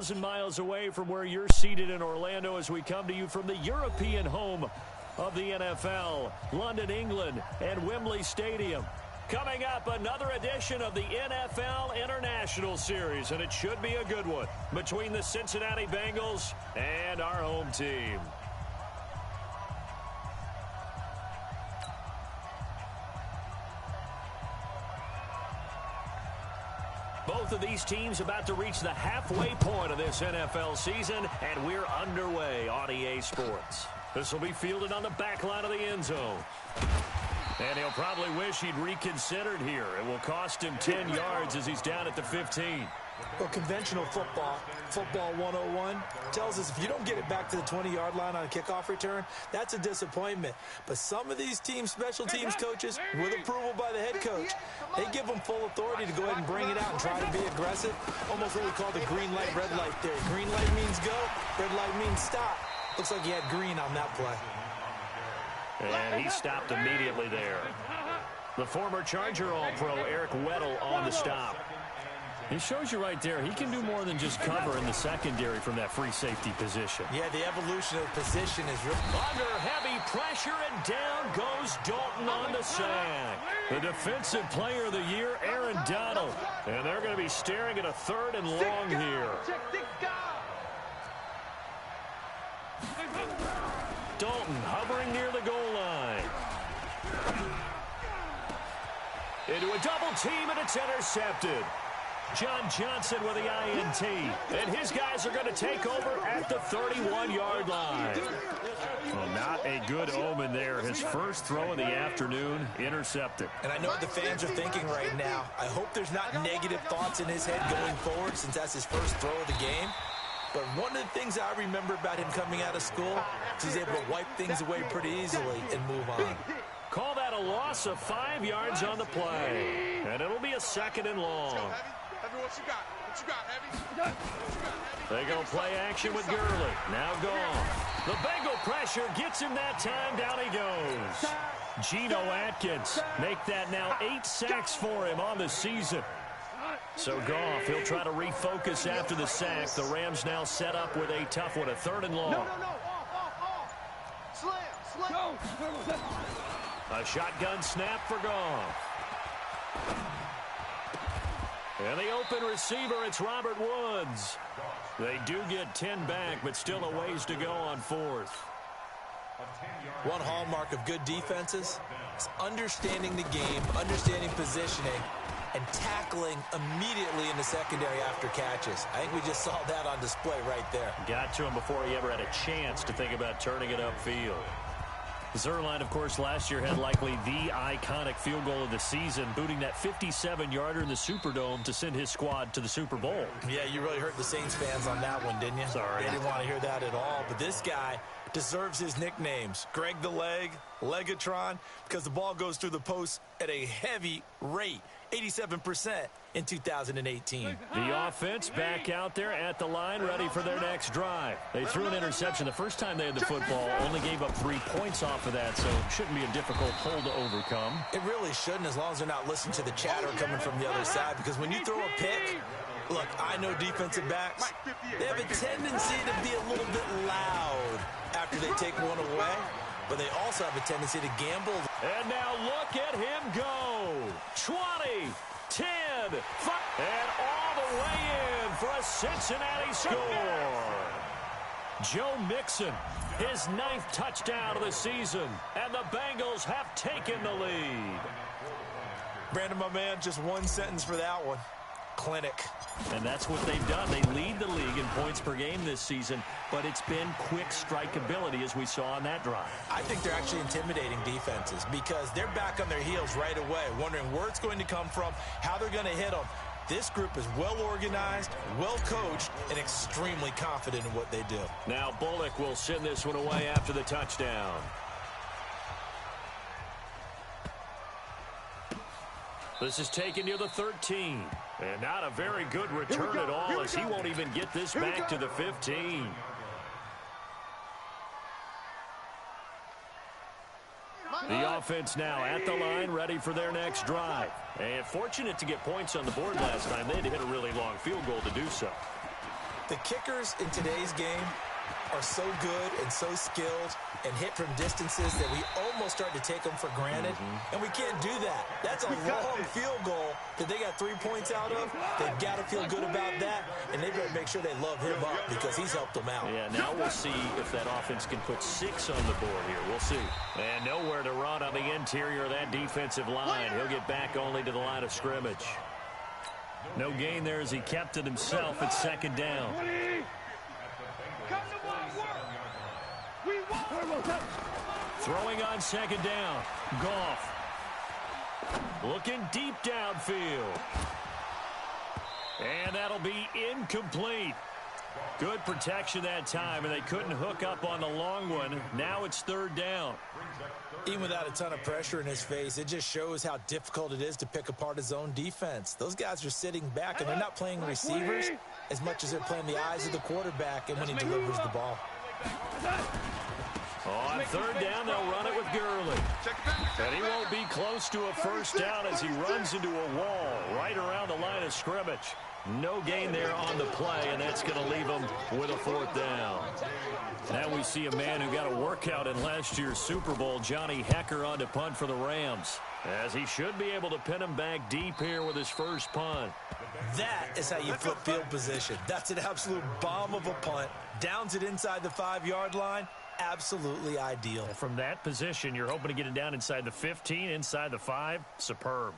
1,000 miles away from where you're seated in Orlando as we come to you from the European home of the NFL, London, England, and Wembley Stadium. Coming up, another edition of the NFL International Series, and it should be a good one between the Cincinnati Bengals and our home team. Both of these teams about to reach the halfway point of this NFL season, and we're underway on EA Sports. This will be fielded on the back line of the end zone. And he'll probably wish he'd reconsidered here. It will cost him 10 yards as he's down at the 15. Well, conventional football 101, tells us if you don't get it back to the 20-yard line on a kickoff return, that's a disappointment. But some of these teams, special teams coaches, with approval by the head coach, they give them full authority to go ahead and bring it out and try to be aggressive. Almost what we call the green light, red light theory. Green light means go, red light means stop. Looks like he had green on that play. And he stopped immediately there. The former Charger All-Pro Eric Weddle on the stop. He shows you right there, he can do more than just cover in the secondary from that free safety position. Yeah, the evolution of position is real. Under heavy pressure, and down goes Dalton on the sack. The Defensive Player of the Year, Aaron Donald. And they're going to be staring at a 3rd and long here. Dalton hovering near the goal line. Into a double team, and it's intercepted. John Johnson with the INT. And his guys are going to take over at the 31-yard line. Well, not a good omen there. His first throw of the afternoon, intercepted. And I know what the fans are thinking right now. I hope there's not negative thoughts in his head going forward since that's his first throw of the game. But one of the things I remember about him coming out of school is he's able to wipe things away pretty easily and move on. Call that a loss of 5 yards on the play. And it'll be a 2nd and long. They go play action with Gurley. Now gone. The Bengal pressure gets him that time. Down he goes. Geno Atkins make that now 8 sacks for him on the season. So Goff, he'll try to refocus after the sack. The Rams now set up with a tough one, a 3rd and long. A shotgun snap for Goff. And the open receiver, it's Robert Woods. They do get 10 back, but still a ways to go on 4th. One hallmark of good defenses is understanding the game, understanding positioning, and tackling immediately in the secondary after catches. I think we just saw that on display right there. Got to him before he ever had a chance to think about turning it upfield. Zuerlein, of course, last year had likely the iconic field goal of the season, booting that 57-yarder in the Superdome to send his squad to the Super Bowl. Yeah, you really hurt the Saints fans on that one, didn't you? Sorry. They didn't want to hear that at all. But this guy deserves his nicknames. Greg the Leg, Legatron, because the ball goes through the post at a heavy rate, 87% in 2018. The offense back out there at the line, ready for their next drive. They threw an interception the first time they had the football, only gave up 3 points off of that, so it shouldn't be a difficult hole to overcome. It really shouldn't, as long as they're not listening to the chatter coming from the other side, because when you throw a pick, look, I know defensive backs, they have a tendency to be a little bit loud after they take one away, but they also have a tendency to gamble. And now look at him go. 20, 10, 5, and all the way in for a Cincinnati score. Joe Mixon, his 9th touchdown of the season, and the Bengals have taken the lead. Brandon, my man, just one sentence for that one. Clinic. And that's what they've done. They lead the league in points per game this season, but it's been quick strikeability as we saw on that drive. I think they're actually intimidating defenses because they're back on their heels right away, wondering where it's going to come from, how they're going to hit them. This group is well organized, well coached, and extremely confident in what they do. Now Bullock will send this one away after the touchdown. This is taken near the 13. And not a very good return at all, as he won't even get this back to the 15. The offense now at the line, ready for their next drive. And fortunate to get points on the board last time. They had to hit a really long field goal to do so. The kickers in today's game are so good and so skilled and hit from distances that we almost start to take them for granted, and we can't do that. That's a long field goal that they got 3 points out of. They've got to feel good about that, and they've got to make sure they love him up because he's helped them out. Yeah, now we'll see if that offense can put 6 on the board here. We'll see. And nowhere to run on the interior of that defensive line. He'll get back only to the line of scrimmage. No gain there as he kept it himself at second down. Throwing on second down. Goff. Looking deep downfield. And that'll be incomplete. Good protection that time, and they couldn't hook up on the long one. Now it's third down. Even without a ton of pressure in his face, it just shows how difficult it is to pick apart his own defense. Those guys are sitting back, and they're not playing receivers as much as they're playing the eyes of the quarterback and when he delivers the ball. On third down, they'll run it with Gurley. And he won't be close to a first down as he runs into a wall right around the line of scrimmage. No gain there on the play, and that's going to leave him with a fourth down. Now we see a man who got a workout in last year's Super Bowl, Johnny Hecker, on to punt for the Rams, as he should be able to pin him back deep here with his first punt. That is how you flip field position. That's an absolute bomb of a punt. Downs it inside the 5-yard line. Absolutely ideal. From that position, you're hoping to get it down inside the 15, inside the 5. Superb.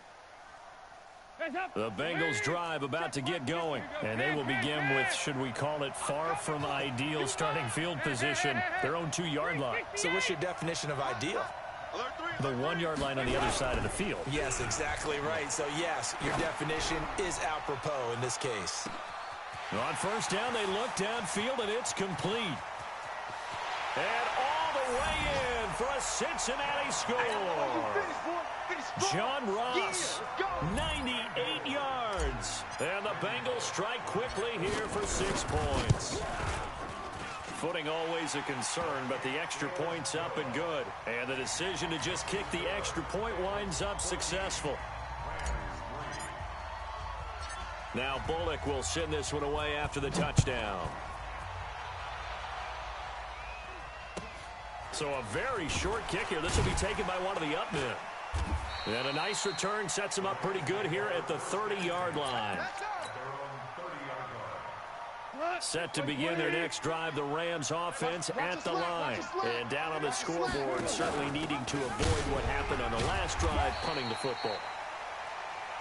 The Bengals drive about to get going, and they will begin with, should we call it, far from ideal starting field position, their own 2-yard line. So what's your definition of ideal? The 1-yard line on the other side of the field. Yes, exactly right. So yes, your definition is apropos in this case. On first down, they look downfield, and it's complete. And all the way in for a Cincinnati score. John Ross, 98 yards. And the Bengals strike quickly here for 6 points. Footing always a concern, but the extra point's up and good. And the decision to just kick the extra point winds up successful. Now Bullock will send this one away after the touchdown. So a very short kick here. This will be taken by one of the up men. And a nice return sets him up pretty good here at the 30-yard line. Set to begin their next drive, the Rams offense at the line. And down on the scoreboard, certainly needing to avoid what happened on the last drive, punting the football.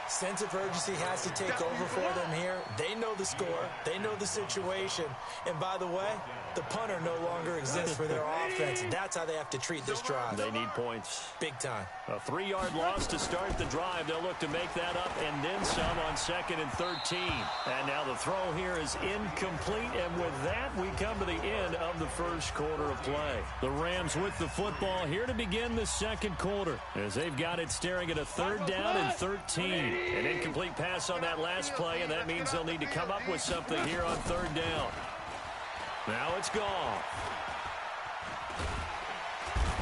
Sense of urgency has to take over for them here. They know the score. They know the situation. And by the way, the punter no longer exists for their offense. That's how they have to treat this drive. They need points. Big time. A 3-yard loss to start the drive. They'll look to make that up and then some on 2nd and 13. And now the throw here is incomplete. And with that, we come to the end of the first quarter of play. The Rams with the football here to begin the second quarter, as they've got it staring at a 3rd down and 13. An incomplete pass on that last play, and that means they'll need to come up with something here on 3rd down. Now it's gone.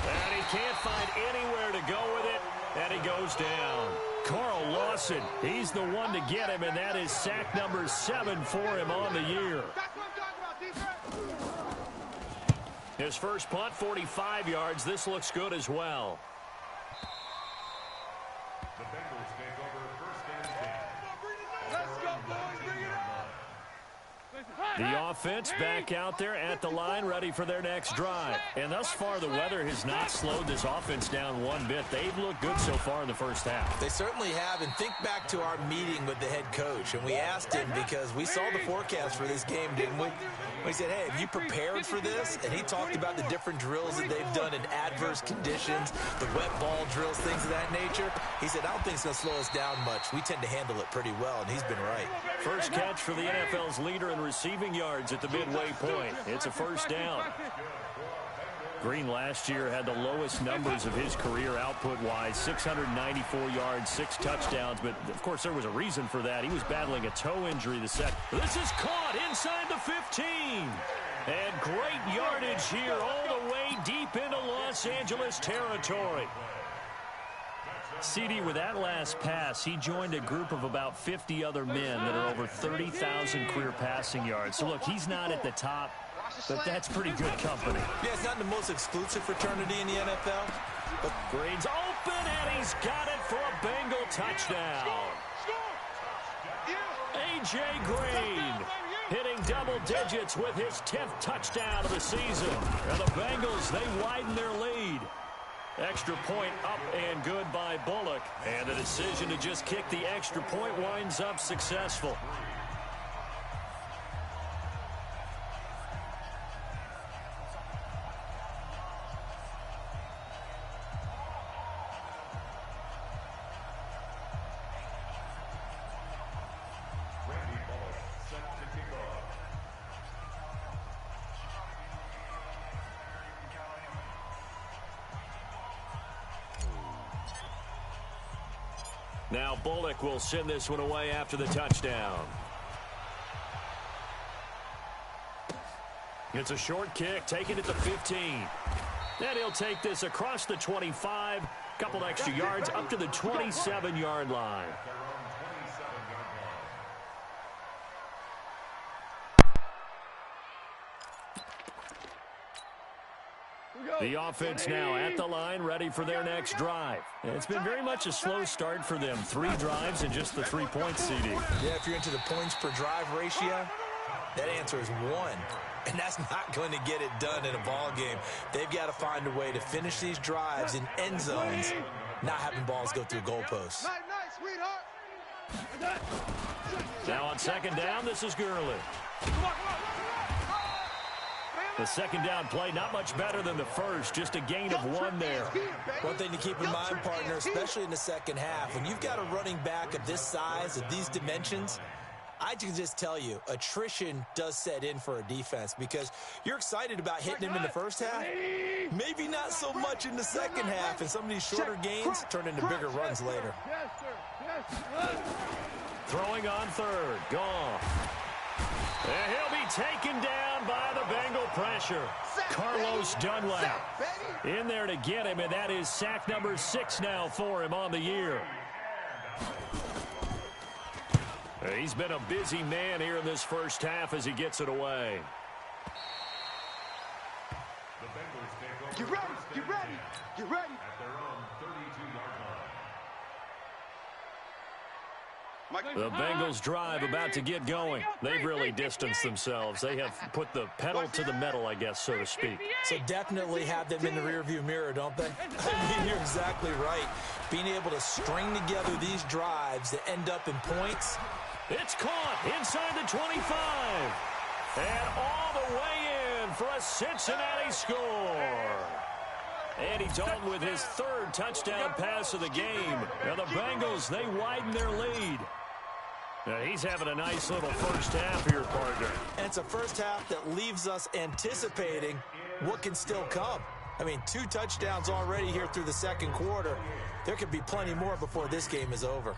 And he can't find anywhere to go with it, and he goes down. Carl Lawson, he's the one to get him, and that is sack number 7 for him on the year. His first punt, 45 yards. This looks good as well. The offense back out there at the line, ready for their next drive. And thus far, the weather has not slowed this offense down one bit. They've looked good so far in the first half. They certainly have. And think back to our meeting with the head coach. And we asked him, because we saw the forecast for this game, didn't we? We said, hey, have you prepared for this? And he talked about the different drills that they've done in adverse conditions, the wet ball drills, things of that nature. He said, I don't think it's going to slow us down much. We tend to handle it pretty well, and he's been right. First catch for the NFL's leader in receiving yards at the midway point. It's a first down. Green last year had the lowest numbers of his career output-wise, 694 yards, 6 touchdowns. But, of course, there was a reason for that. He was battling a toe injury the second. This is caught inside the 15. And great yardage here all the way deep into Los Angeles territory. CD, with that last pass, he joined a group of about 50 other men that are over 30,000 career passing yards. So, look, he's not at the top, but that's pretty good company. Yeah, it's not the most exclusive fraternity in the NFL. But Green's open, and he's got it for a Bengal touchdown. A.J. Green hitting double digits with his 10th touchdown of the season. And the Bengals, they widen their lead. Extra point up and good by Bullock. And the decision to just kick the extra point winds up successful. Now Bullock will send this one away after the touchdown. It's a short kick, taken at the 15. And he'll take this across the 25, couple extra yards up to the 27-yard line. The offense now at the line, ready for their next drive. It's been very much a slow start for them. 3 drives and just the 3 points, CD. Yeah, if you're into the points per drive ratio, that answer is 1. And that's not going to get it done in a ball game. They've got to find a way to finish these drives in end zones, not having balls go through goalposts. Now on second down, this is Gurley. The second down play, not much better than the first, just a gain of 1 there. One thing to keep in mind, partner, especially in the second half, when you've got a running back of this size, of these dimensions, I can just tell you, attrition does set in for a defense because you're excited about hitting him in the first half. Maybe not so much in the second half, and some of these shorter gains turn into bigger runs later. Throwing on third, gone. And he'll be taken down by the Bengal pressure. Carlos Dunlap in there to get him, and that is sack number 6 now for him on the year. He's been a busy man here in this first half as he gets it away. Get ready, get ready, get ready. The Bengals drive about to get going. They've really distanced themselves. They have put the pedal to the metal, I guess, so to speak. So definitely have them in the rearview mirror, don't they? I mean, you're exactly right. Being able to string together these drives that end up in points. It's caught inside the 25. And all the way in for a Cincinnati score. Andy Dalton with his 3rd touchdown pass of the game. Now the Bengals, they widen their lead. Now he's having a nice little first half here, partner. And it's a first half that leaves us anticipating what can still come. I mean, 2 touchdowns already here through the second quarter. There could be plenty more before this game is over.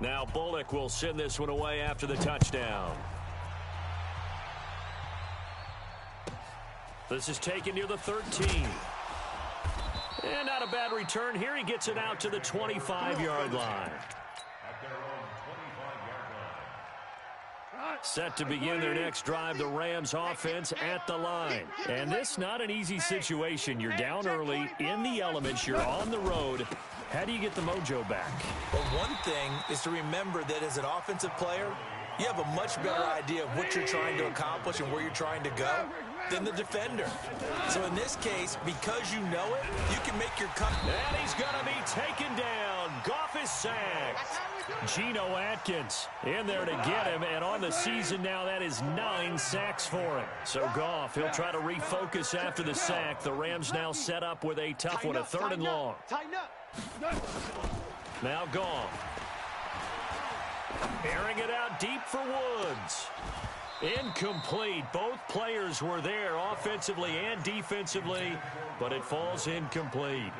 Now Bullock will send this one away after the touchdown. This is taken near the 13. And not a bad return here. He gets it out to the 25-yard line. Set to begin their next drive, the Rams offense at the line. And this not an easy situation. You're down early, in the elements, you're on the road. How do you get the mojo back? Well, one thing is to remember that as an offensive player, you have a much better idea of what you're trying to accomplish and where you're trying to go than the defender. So in this case, because you know it, you can make your cut. And he's going to be taken down. Goff is sacked. Geno Atkins in there to get him, and on the season now, that is 9 sacks for him. So Goff, he'll try to refocus after the sack. The Rams now set up with a tough one, a 3rd and long. Now Goff. Airing it out deep for Woods. Incomplete. Both players were there offensively and defensively, but it falls incomplete.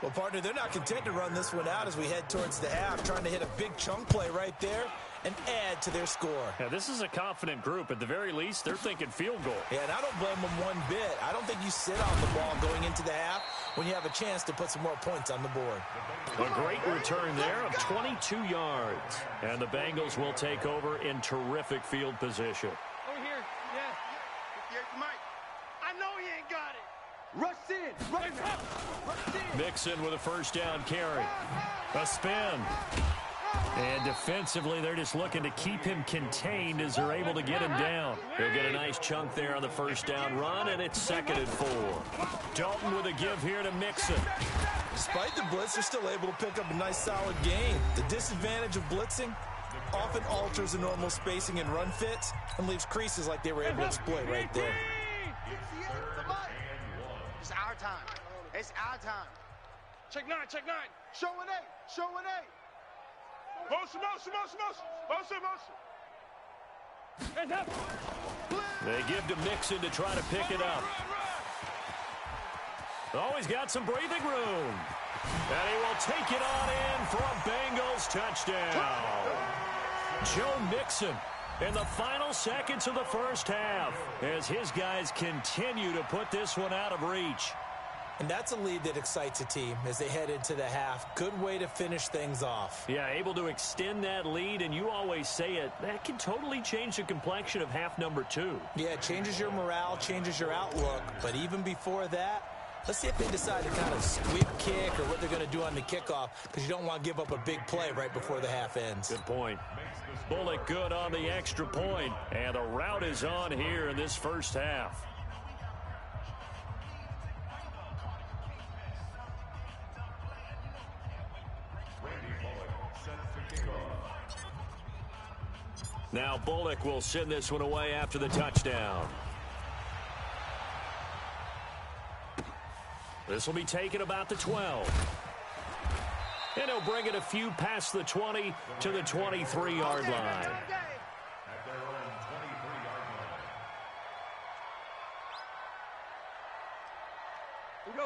Well, partner, they're not content to run this one out as we head towards the half, trying to hit a big chunk play right there and add to their score. Yeah, this is a confident group. At the very least, they're thinking field goal. Yeah, and I don't blame them one bit. I don't think you sit on the ball going into the half when you have a chance to put some more points on the board. A great return there of 22 yards. And the Bengals will take over in terrific field position. Over here, yeah. 58 Mike. I know he ain't got it. Rush in, rush in. Mixon with a first down carry. A spin. And defensively, they're just looking to keep him contained as they're able to get him down. He'll get a nice chunk there on the first down run, and it's 2nd and 4. Dalton with a give here to Mixon. Despite the blitz, they're still able to pick up a nice, solid gain. The disadvantage of blitzing often alters the normal spacing and run fits and leaves creases like they were able to exploit right there. It's our time. It's our time. Check 9, check 9. Show an 8, show an 8. Motion, motion, motion, motion. Motion, motion. They give to Mixon to try to pick it up. Oh, he's got some breathing room. And he will take it on in for a Bengals touchdown. Joe Mixon in the final seconds of the first half as his guys continue to put this one out of reach. And that's a lead that excites a team as they head into the half. Good way to finish things off. Yeah, able to extend that lead, and you always say it, that can totally change the complexion of half number 2. Yeah, it changes your morale, changes your outlook. But even before that, let's see if they decide to kind of sweep kick or what they're going to do on the kickoff, because you don't want to give up a big play right before the half ends. Good point. Bullock good on the extra point, and the route is on here in this first half. Now Bullock will send this one away after the touchdown. This will be taken about the 12. And he'll bring it a few past the 20 to the 23-yard line.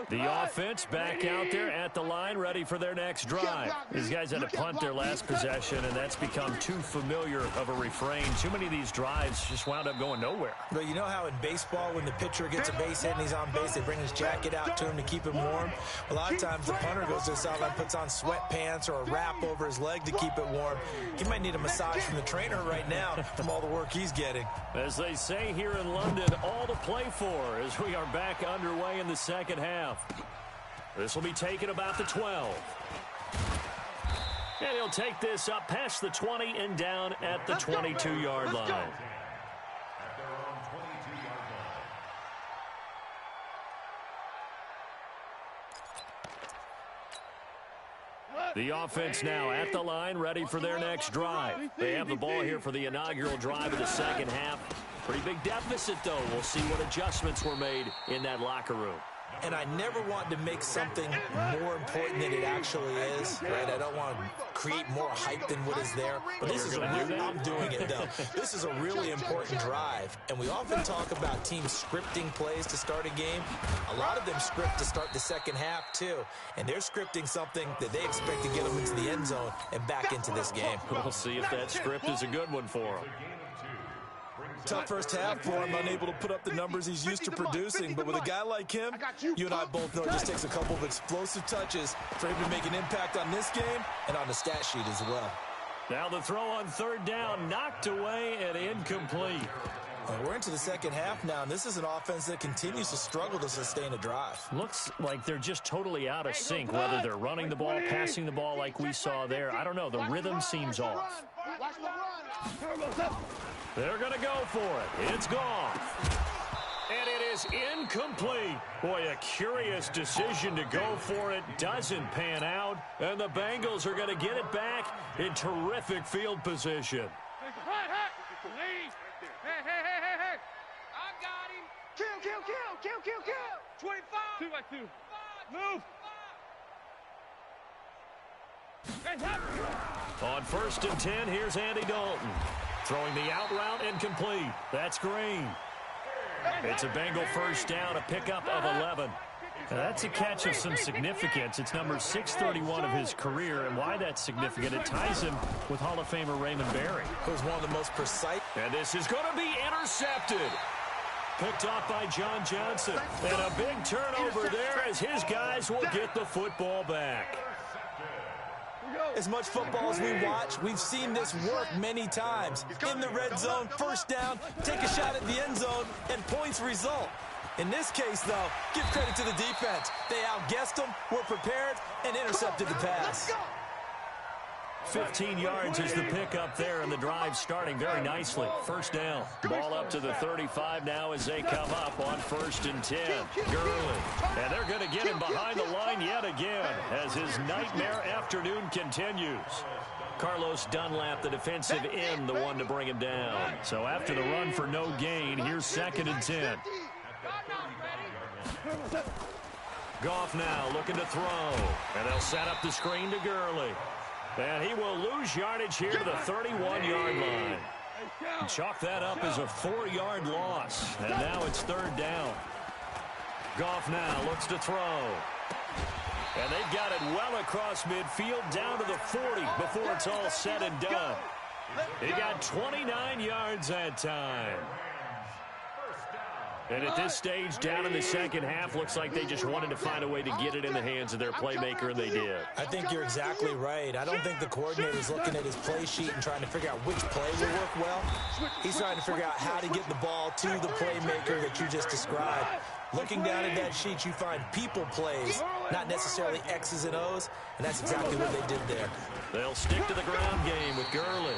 The offense back out there at the line, ready for their next drive. These guys had to punt their last possession, and that's become too familiar of a refrain. Too many of these drives just wound up going nowhere. But you know how in baseball, when the pitcher gets a base hit and he's on base, they bring his jacket out to him to keep him warm? A lot of times the punter goes to the sideline, puts on sweatpants or a wrap over his leg to keep it warm. He might need a massage from the trainer right now from all the work he's getting. As they say here in London, all to play for as we are back underway in the second half. This will be taken about the 12. And he'll take this up past the 20 and down at the 22-yard line. The offense now at the line, ready for their next drive. They have the ball here for the inaugural drive of the second half. Pretty big deficit, though. We'll see what adjustments were made in that locker room. And I never want to make something more important than it actually is, right? I don't want to create more hype than what is there. But this is I'm doing it, though. This is a really important drive. And we often talk about teams scripting plays to start a game. A lot of them script to start the second half, too. And they're scripting something that they expect to get them into the end zone and back into this game. We'll see if that script is a good one for them. Tough first half for him, unable to put up the numbers he's used to producing. But with a guy like him, you and I both know it just takes a couple of explosive touches for him to make an impact on this game and on the stat sheet as well. Now the throw on third down, knocked away and incomplete. We're into the second half now, and this is an offense that continues to struggle to sustain a drive. Looks like they're just totally out of sync, whether they're running the ball, passing the ball like we saw there. I don't know. The rhythm seems off. They're going to go for it. It's gone. And it is incomplete. Boy, a curious decision to go for it. Doesn't pan out. And the Bengals are going to get it back in terrific field position. I got him. Kill. 25. 2 by 2. Move. On 1st and 10, here's Andy Dalton. Throwing the out route incomplete. That's Green. It's a Bengal first down, a pickup of 11. Now that's a catch of some significance. It's number 631 of his career, and why that's significant, it ties him with Hall of Famer Raymond Berry, who's one of the most precise. And this is going to be intercepted. Picked off by John Johnson. And a big turnover there as his guys will get the football back. As much football as we watch, we've seen this work many times. In the red zone, first down, take a shot at the end zone, and points result. In this case, though, give credit to the defense. They outguessed them, were prepared, and intercepted the pass. 15 yards is the pickup there, and the drive starting very nicely. First down. Ball up to the 35 now as they come up on 1st and 10. Gurley. And they're going to get him behind the line yet again as his nightmare afternoon continues. Carlos Dunlap, the defensive end, the one to bring him down. So after the run for no gain, here's 2nd and 10. Goff now looking to throw. And they'll set up the screen to Gurley. And he will lose yardage here to the 31-yard line. Chalk that up as a 4-yard loss. And now it's 3rd down. Goff now looks to throw. And they've got it well across midfield down to the 40 before it's all said and done. He got 29 yards that time. And at this stage, down in the second half, looks like they just wanted to find a way to get it in the hands of their playmaker, and they did. I think you're exactly right. I don't think the coordinator's looking at his play sheet and trying to figure out which play will work well. He's trying to figure out how to get the ball to the playmaker that you just described. Looking down at that sheet, you find people plays, not necessarily X's and O's, and that's exactly what they did there. They'll stick to the ground game with Gurley.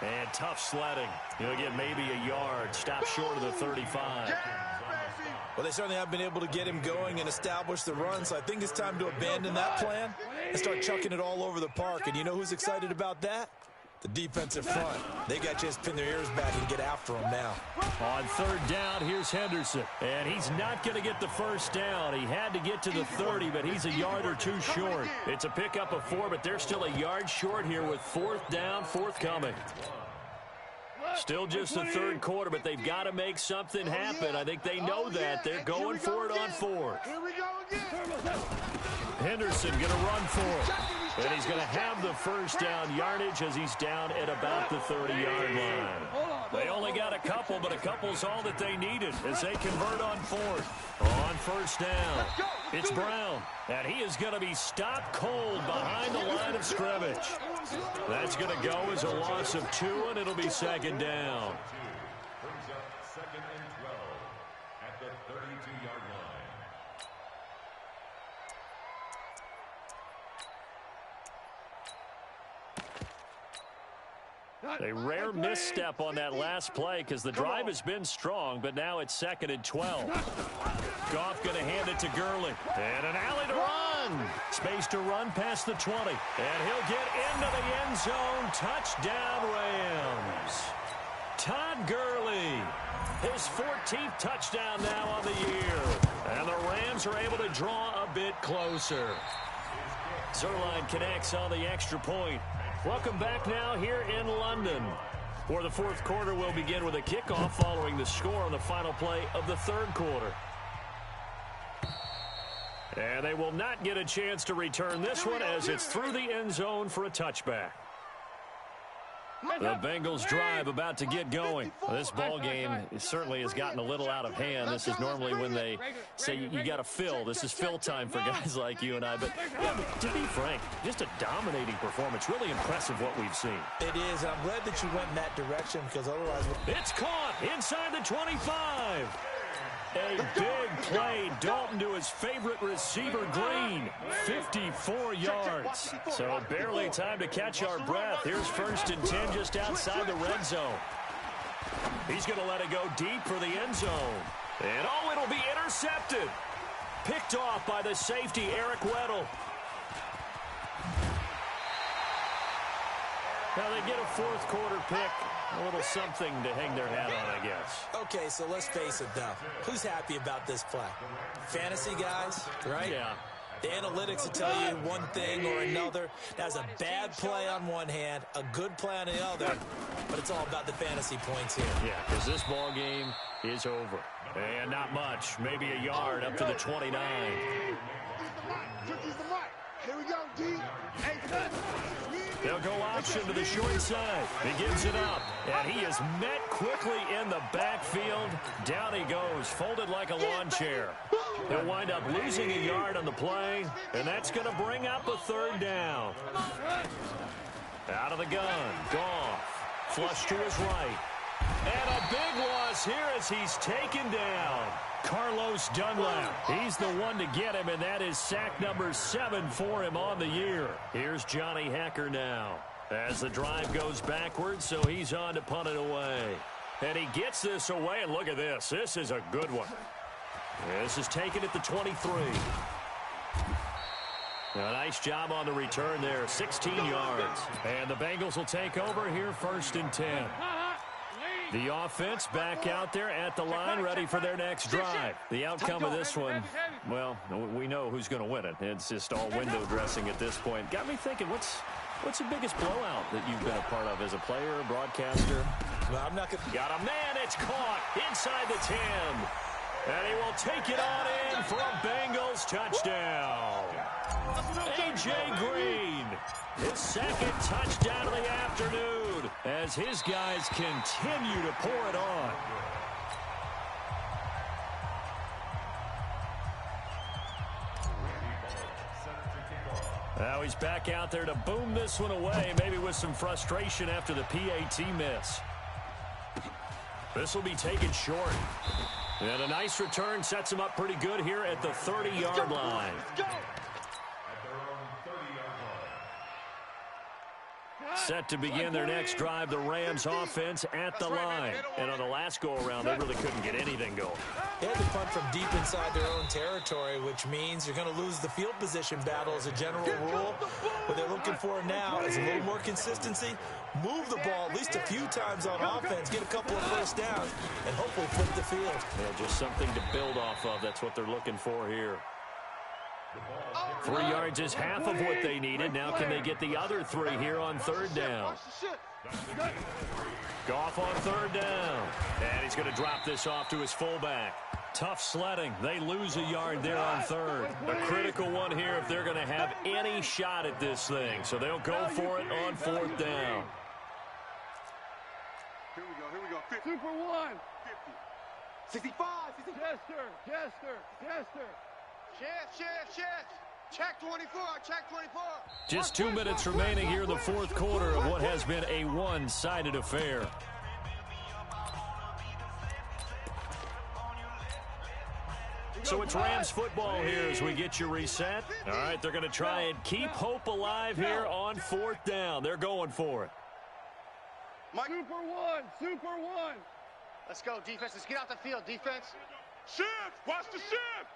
And tough sledding. He'll get maybe a yard. Stop short of the 35. Well, they certainly have been able to get him going and establish the run, so I think it's time to abandon that plan and start chucking it all over the park. And you know who's excited about that? The defensive front. They got to just pin their ears back and get after him now. On 3rd down, here's Henderson. And he's not going to get the first down. He had to get to the 30, but he's a yard or two short. It's a pickup of 4, but they're still a yard short here with 4th down, forthcoming. Still just the 3rd quarter, but they've got to make something happen. I think they know that. They're going for it on 4th. Henderson going to run for it. And he's going to have the first down yardage as he's down at about the 30-yard line. They only got a couple, but a couple's all that they needed as they convert on 4th. On 1st down, it's Brown. And he is going to be stopped cold behind the line of scrimmage. That's going to go as a loss of 2, and it'll be 2nd down. Brings up 2nd and 12 at the 32-yard line. A rare misstep on that last play because the drive has been strong, but now it's 2nd and 12. Goff going to hand it to Gurley. And an alley to run. Space to run past the 20. And he'll get into the end zone. Touchdown, Rams. Todd Gurley. His 14th touchdown now on the year. And the Rams are able to draw a bit closer. Zerline connects on the extra point. Welcome back now here in London, where the 4th quarter will begin with a kickoff following the score on the final play of the 3rd quarter. And they will not get a chance to return this one as it's through the end zone for a touchback. The Bengals drive about to get going. This ball game certainly has gotten a little out of hand. This is normally when they say you got to fill. This is fill time for guys like you and I. But yeah, to be frank, just a dominating performance. Really impressive what we've seen. It is, and I'm glad that you went in that direction because otherwise... It's caught inside the 25. A big play. Dalton to his favorite receiver, Green. 54 yards. So barely time to catch our breath. Here's 1st and 10 just outside the red zone. He's going to let it go deep for the end zone. And oh, it'll be intercepted. Picked off by the safety, Eric Weddle. Now they get a 4th quarter pick. A little something to hang their hat on, I guess. Okay, so let's face it, though. Who's happy about this play? Fantasy guys, right? Yeah. The analytics will tell you one thing or another. That's a bad play on one hand, a good play on the other, but it's all about the fantasy points here. Yeah, because this ball game is over. And not much, maybe a yard up to the 29. Here we go, D. Hey, They'll go option to the short side. He gives it up, and he is met quickly in the backfield. Down he goes, folded like a lawn chair. He'll wind up losing a yard on the play, and that's going to bring up a third down. Out of the gun, Goff, flush to his right. And a big loss here as he's taken down. Carlos Dunlap, he's the one to get him, and that is sack number 7 for him on the year. Here's Johnny Hecker now as the drive goes backwards, so he's on to punt it away. And he gets this away, and look at this. This is a good one. This is taken at the 23. A nice job on the return there, 16 yards. And the Bengals will take over here, 1st and 10. The offense back out there at the line, ready for their next drive. The outcome of this one, well, we know who's going to win it. It's just all window dressing at this point. Got me thinking, what's the biggest blowout that you've been a part of as a player, broadcaster? Well, I'm not going to... Got a man, it's caught inside the 10. And he will take it on in for a Bengals touchdown. A.J. Green, his second touchdown of the afternoon as his guys continue to pour it on. Now he's back out there to boom this one away, maybe with some frustration after the PAT miss. This will be taken short. And a nice return sets him up pretty good here at the 30-yard line. Set to begin their next drive, the Rams offense at the line. And on the last go-around, they really couldn't get anything going. They had to punt from deep inside their own territory, which means you're going to lose the field position battle as a general rule. What they're looking for now is a little more consistency, move the ball at least a few times on offense, get a couple of first downs, and hopefully flip the field. Yeah, just something to build off of. That's what they're looking for here. 3 yards is half of what they needed. Now can they get the other 3 here on 3rd down? Goff on 3rd down. And he's going to drop this off to his fullback. Tough sledding. They lose a yard there on 3rd. A critical one here if they're going to have any shot at this thing. So they'll go for it on 4th down. Here we go. 50. Super 1. 50. 65. Jester. Shift. Check 24. Just 2 minutes remaining here in the 4th quarter of what has been a one-sided affair. So it's Rams football here as we get you reset. All right, they're going to try and keep hope alive here on 4th down. They're going for it. Super 1. Let's go, defense. Let's get out the field, defense. Shift. Watch the shift.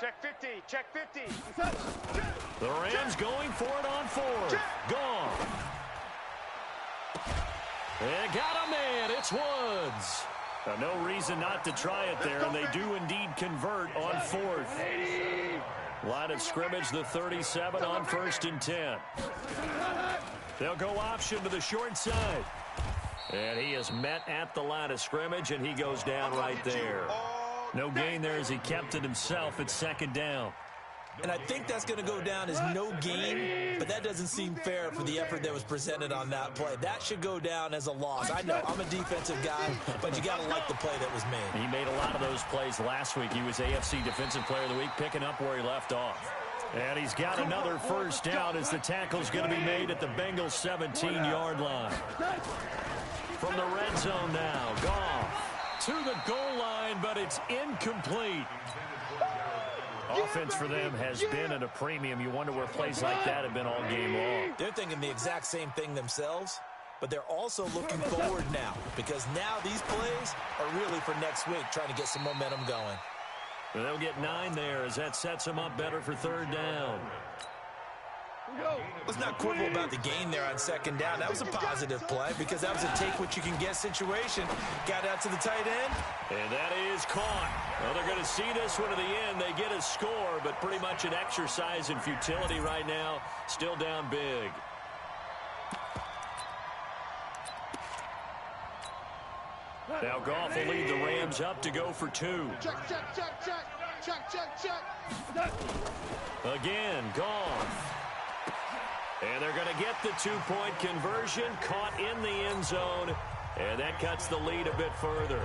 Check 50. The Rams going for it on 4th. Gone. They got a man. It's Woods. No reason not to try it there, and they do indeed convert on 4th. Line of scrimmage, the 37 on 1st and 10. They'll go option to the short side. And he is met at the line of scrimmage, and he goes down right there. No gain there as he kept it himself at 2nd down. And I think that's going to go down as no gain, but that doesn't seem fair for the effort that was presented on that play. That should go down as a loss. I know, I'm a defensive guy, but you got to like the play that was made. He made a lot of those plays last week. He was AFC Defensive Player of the Week, picking up where he left off. And he's got another first down as the tackle's going to be made at the Bengals' 17-yard line. From the red zone now, Goff to the goal line, but it's incomplete. Offense for them has been at a premium. You wonder where plays like that have been all game long. They're thinking the exact same thing themselves, but they're also looking forward now because now these plays are really for next week, trying to get some momentum going. They'll get 9 there as that sets them up better for 3rd down. Let's not quibble about the gain there on second down. That was a positive play because that was a take-what-you-can-get situation. Got out to the tight end. And that is caught. Well, they're going to see this one to the end. They get a score, but pretty much an exercise in futility right now. Still down big. Now Goff will lead the Rams up to go for 2. Check, check, check, check. Check, check, check. Again, Goff. And they're going to get the 2-point conversion, caught in the end zone, and that cuts the lead a bit further.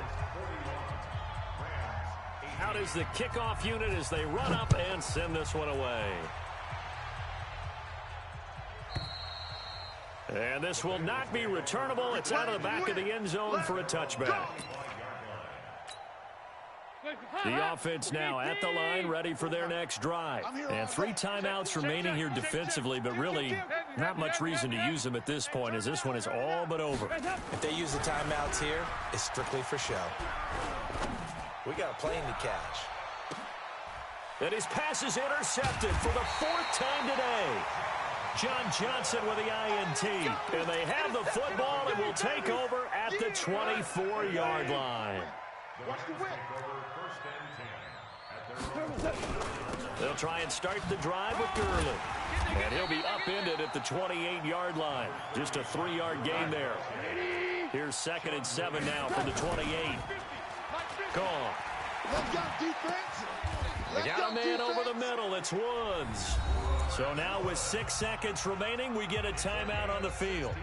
Out is the kickoff unit as they run up and send this one away. And this will not be returnable. It's out of the back of the end zone for a touchback. The offense now at the line, ready for their next drive. And 3 timeouts remaining here defensively, but really not much reason to use them at this point as this one is all but over. If they use the timeouts here, it's strictly for show. We got a plane to catch. And his pass is intercepted for the 4th time today. John Johnson with the INT. And they have the football and will take over at the 24-yard line. Watch the whip. They'll try and start the drive with Gurley. And he'll be upended at the 28-yard line. Just a 3-yard gain there. Here's 2nd and 7 now from the 28. Gone. Let's go, defense. They got a man over the middle. It's Woods. So now with 6 seconds remaining, we get a timeout on the field.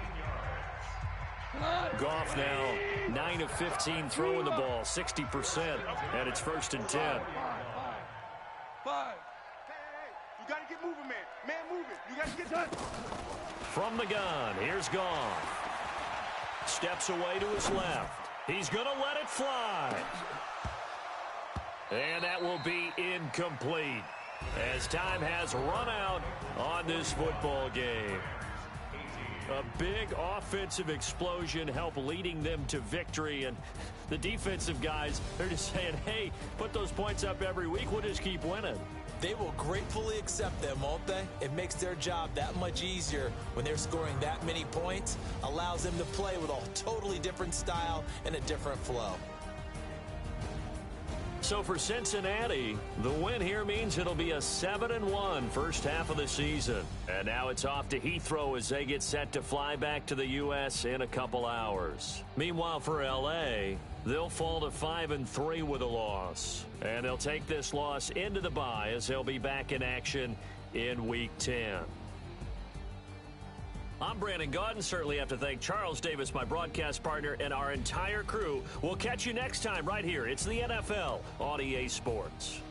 Goff now 9 of 15 throwing the ball, 60%, and it's 1st and 10. 5. You got to get moving, man. Man, moving. You got to get done. From the gun, here's Goff. Steps away to his left. He's going to let it fly. And that will be incomplete as time has run out on this football game. A big offensive explosion helped leading them to victory, and the defensive guys, they're just saying, hey, put those points up every week, we'll just keep winning. They will gratefully accept them, won't they? It makes their job that much easier when they're scoring that many points, allows them to play with a totally different style and a different flow. So for Cincinnati, the win here means it'll be a 7-1 first half of the season. And now it's off to Heathrow as they get set to fly back to the U.S. in a couple hours. Meanwhile, for L.A., they'll fall to 5-3 with a loss. And they'll take this loss into the bye as they'll be back in action in Week 10. I'm Brandon Gaudin. Certainly have to thank Charles Davis, my broadcast partner, and our entire crew. We'll catch you next time right here. It's the NFL on EA Sports.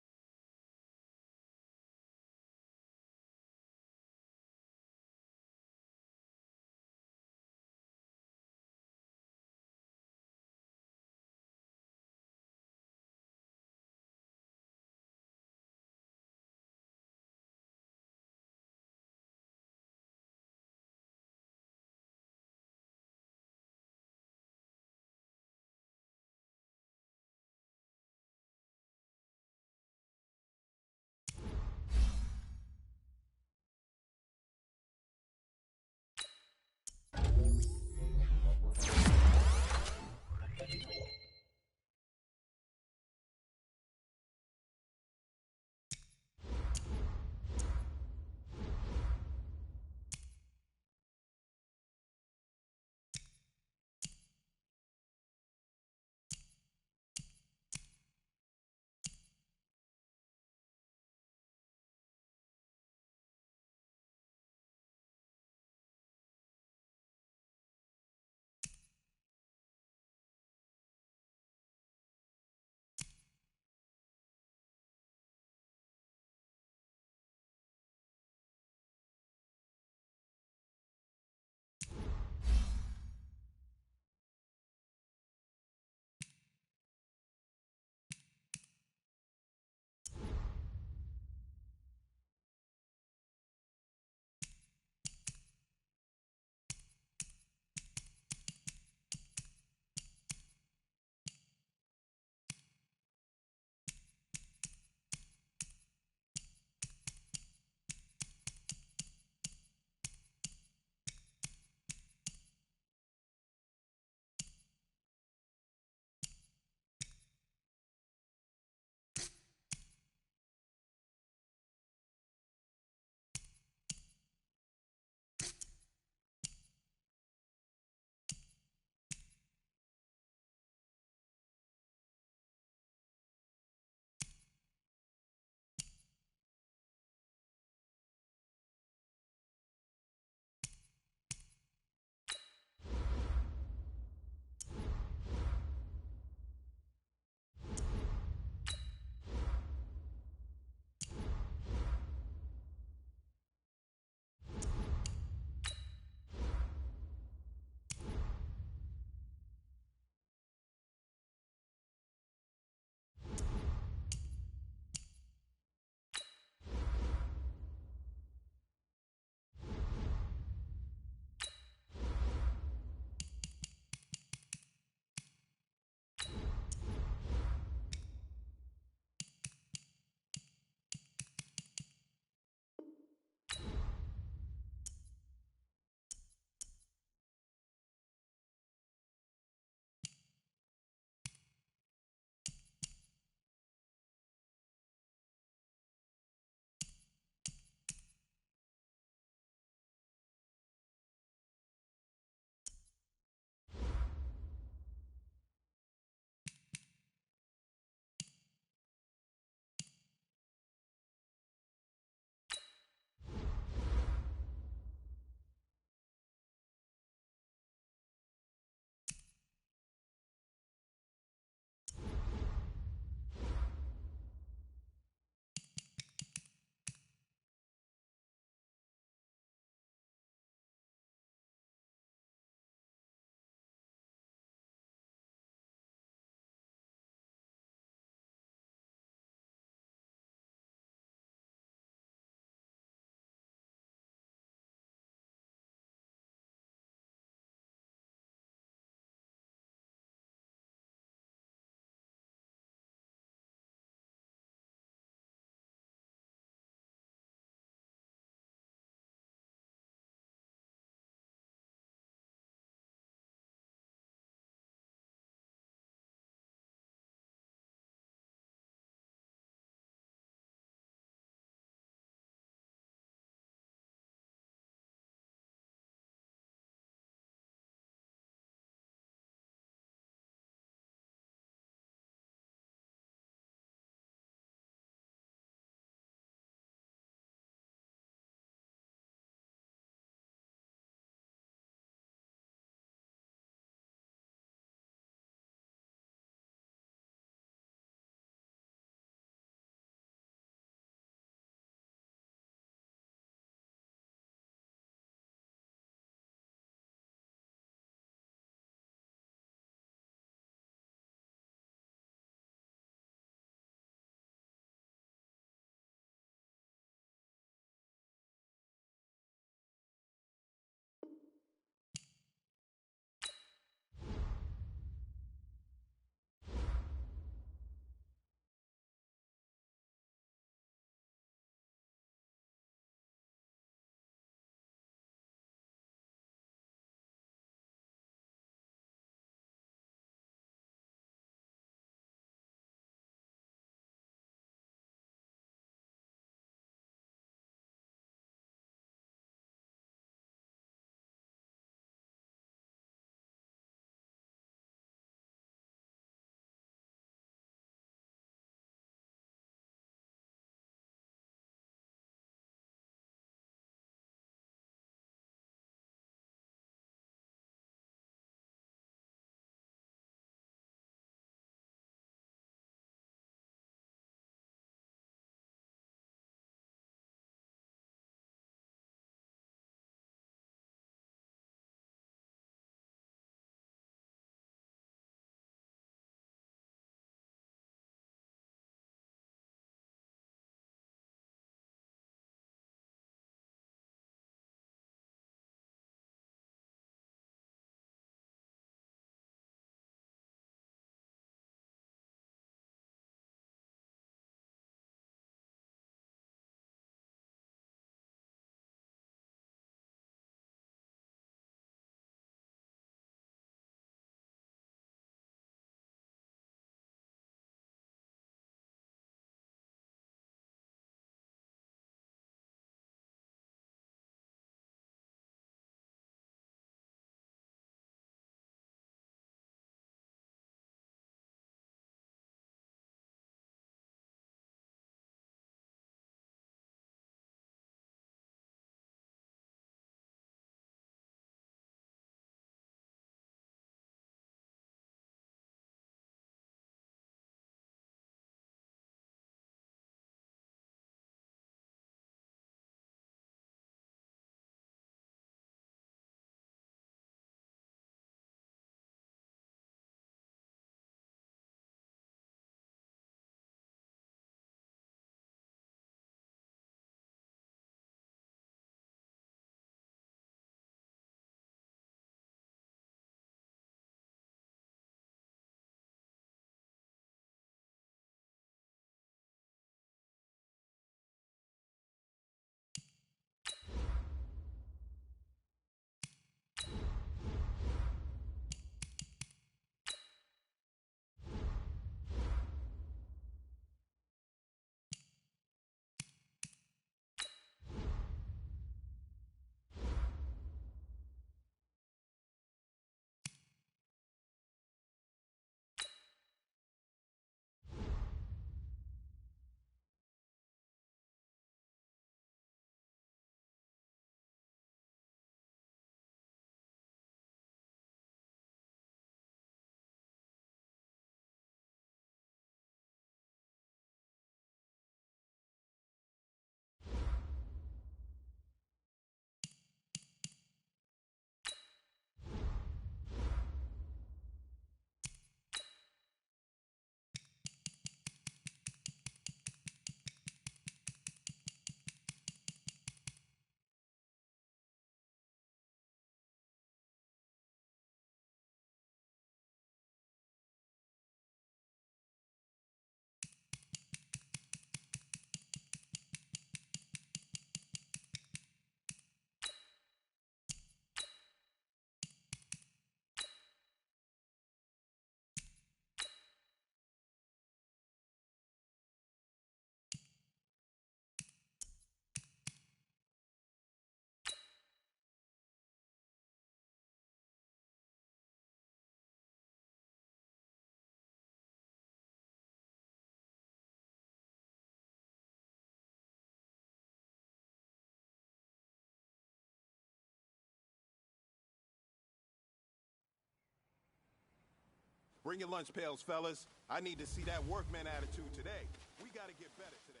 Bring your lunch pails, fellas. I need to see that workman attitude today. We got to get better today.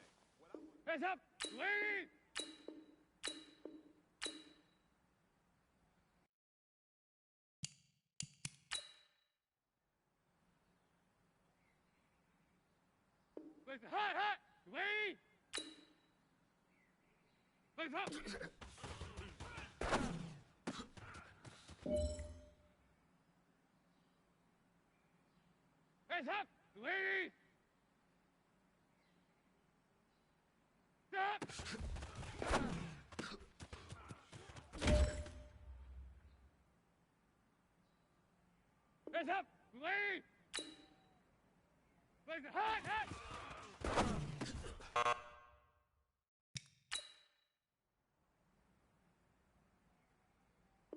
Hands up, lady! Listen, hot, lady! Listen up! Hands up, lady! Stop! Hands up, lady! Listen, hot!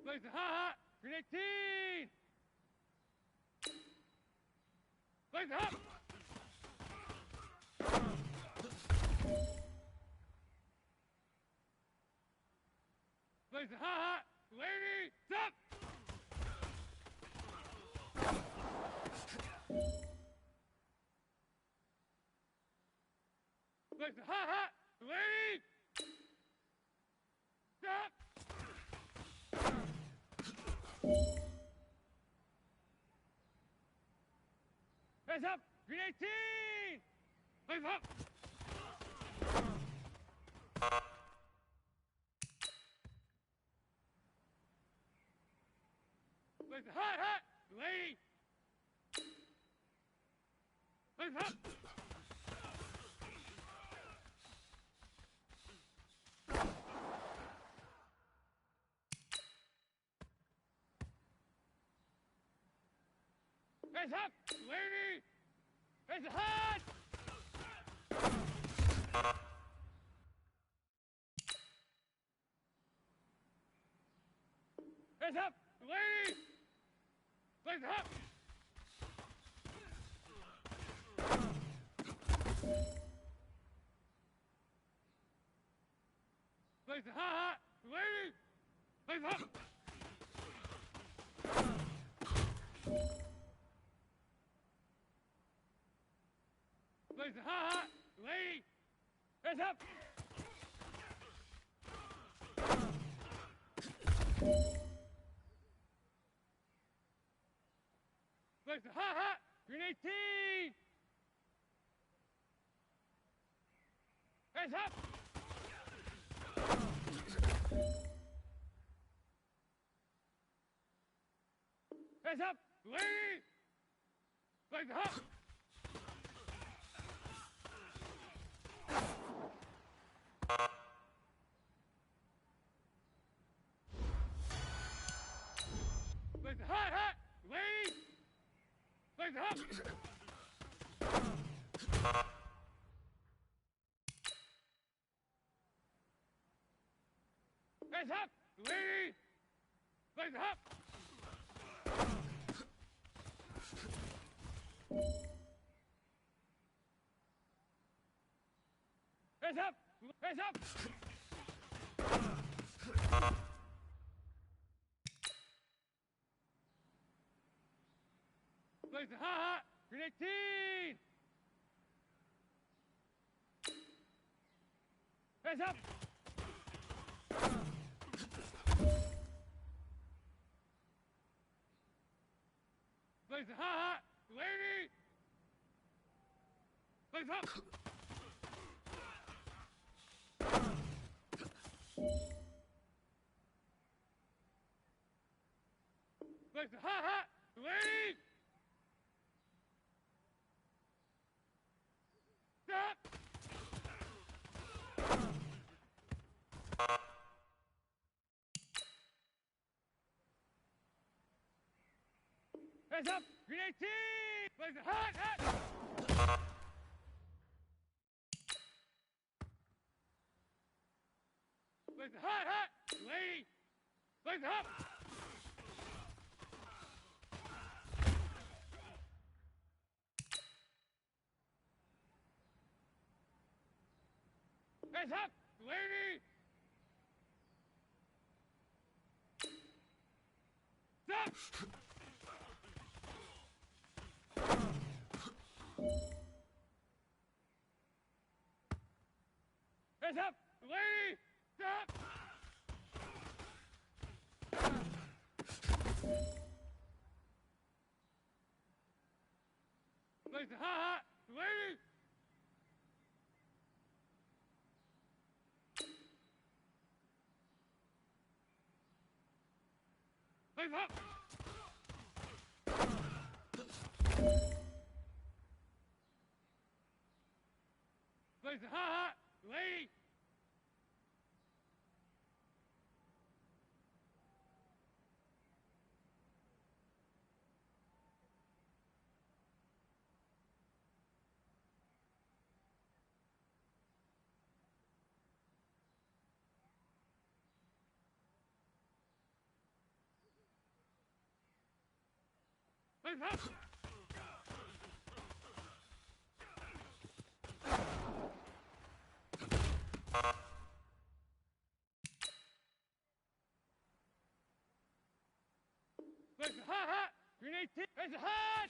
Listen, hot! Grenade team! Listen up! Listen, hot! Lady, stop! Listen, hot! Lady! Stop! Hands up! Grenade team! Listen up! Listen, hot! Lady! Listen up! Hands up, lady! Hands hot! Hands up, lady! Hands up! Hands hot, lady! Hands up! Listen, hot, lady, hands up. Listen, hot, grenade team. Hands up. Hands up, lady. Listen, hot. Listen, hot, lady! Listen up! Hands up, lady! Listen up! Hands up! Hands up! Listen, hot! Grenade team! Hands up! Listen, hot! Lady! Listen up! Listen, hot! Lady! Stop! Hands up! Grenade team! Listen, hot! Listen, hot! Lady! Listen up! Hands up, lady! Stop! Hands up! Lady! Stop! Place the ha-ha! Lady! Place up! Place the ha-ha! Lady! Place up! Place the ha-ha! Grenade tip! Place the hot!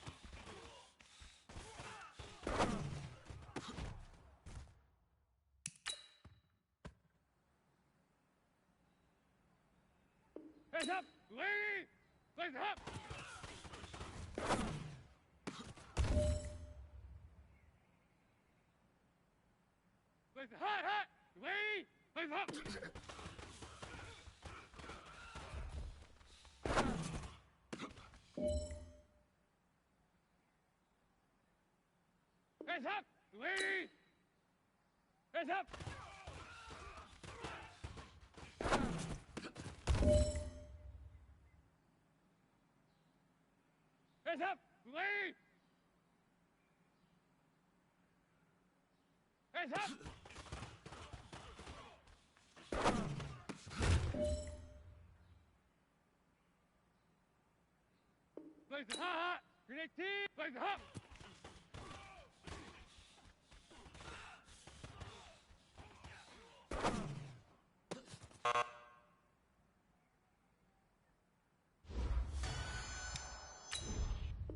Hands up! Lady! Place the hop! Place the hot, hot! Lady! Place the hop! Hands up! Lady! Hands up! Hands up! Lady! Hands up! Place the ha-ha! Grenade team! Place the hop!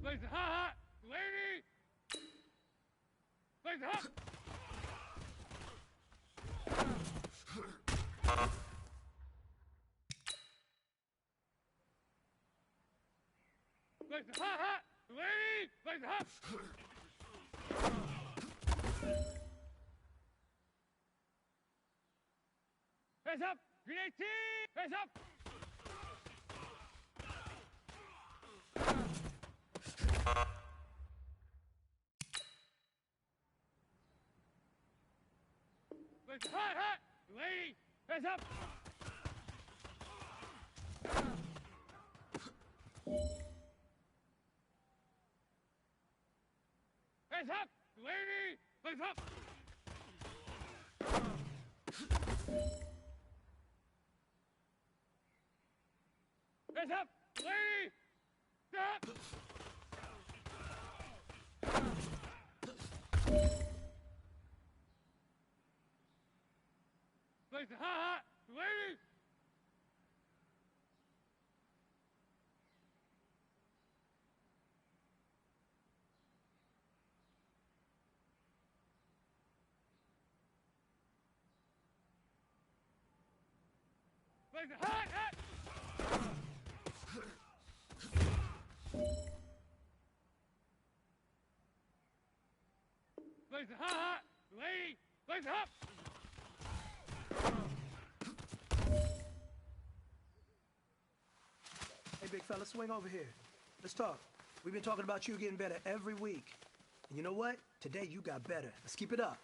Place the ha-ha! Lady! Place the hop! Place the ha-ha! Lady! Place the hop! Hands up! Grenade team! Hands up! Place the ha-ha! Lady! Hands up! Hands up! Lady! Hands up! Hands up! Lady! Stop! Place the ha-ha! Lady! Place the ha-ha! Place the ha-ha! Lady! Place the hop! Hey, big fella, swing over here. Let's talk. We've been talking about you getting better every week. And you know what? Today you got better. Let's keep it up.